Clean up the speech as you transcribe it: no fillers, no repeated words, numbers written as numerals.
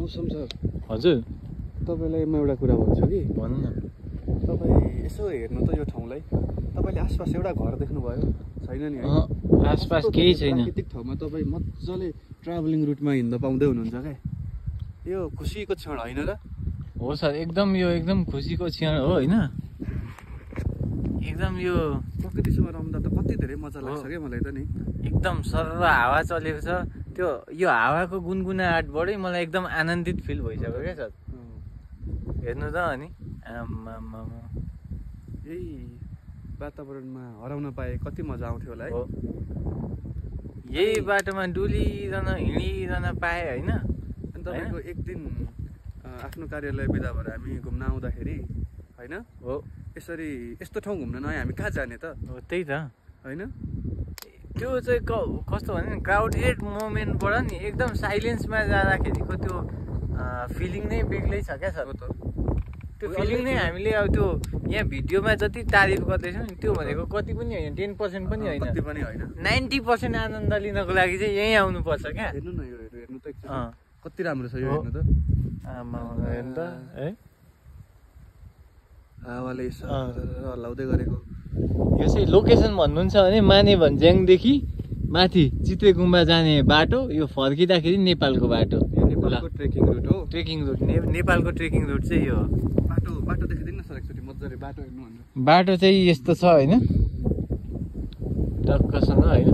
मौसम सर हजुर तपाईलाई म एउटा कुरा भन्छु कि भन्नु न तपाई यसो हेर्नु त यो ठाउँलाई तपाईले आसपास एउटा घर देख्नुभयो छैन नि है आसपास केही छैन प्राकृतिक ठाउँमा तपाई मज्जाले ट्राभलिङ रुटमा हिँड्न पाउँदै हुनुहुन्छ के यो खुसीको क्षण हैन र हो सर एकदम यो एकदम खुसीको क्षण हो हैन एकदम यो प्रकृतिसँग रम्दा त कति धेरै मजा लाग्छ के मलाई त नि एकदम सरर हावा चलेको छ त्यो यो हावाको गुनगुनाहटबाटै मलाई एकदम आनन्दित फिल भइसक्यो क्या सर हेर्नु त अनि यही वातावरणमा हराउन पाए कति मजा आउँथ्यो होला है यही बाटोमा डुलिरहन हिँडिरहन पाए हैन अनि तपाईको एक दिन आफ्नो कार्यालय बिदा भएर हामी घुम्न आउँदाखेरि हैन हो यसरी यस्तो ठाउँ घुम्न नआए हामी कहाँ जाने त हो त्यही त हैन त्यो चाहिँ कस्तो भने क्राउडेड मोमेन्टबाट नि एकदम साइलेन्समा जाँदाखेरिको त्यो फिलिङ नै बेग्लै छ क्या सर हो त त्यो फिलिङ नै हामीले अब त्यो यहाँ भिडियोमा जति तारिफ गर्दैछौँ नि त्यो भनेको कति पनि होइन 10% पनि होइन कति पनि होइन 90% आनन्द लिनको लागि चाहिँ यहीँ आउनुपर्छ क्या हेर्नु न यो हेर्नु त कति राम्रो छ यो हेर्नु त आमा हेर्नु त है हावाले हल्लाउँदै गरेको यो चाहिँ लोकेसन भन्नुहुन्छ भने माने भन्ज्याङदेखि माथि चित्रे गुम्बा जाने बाटो यो फर्किँदाखेरि नेपालको बाटो नेपालको ट्रेकिङ रुट हो ट्रेकिङ रुट नेपालको ट्रेकिङ रुट चाहिँ यो बाटो देखिदिनु न सर एकचोटि मजाले बाटो हेर्नु भनेर बाटो चाहिँ यस्तो छ होइन टक्कसँग होइन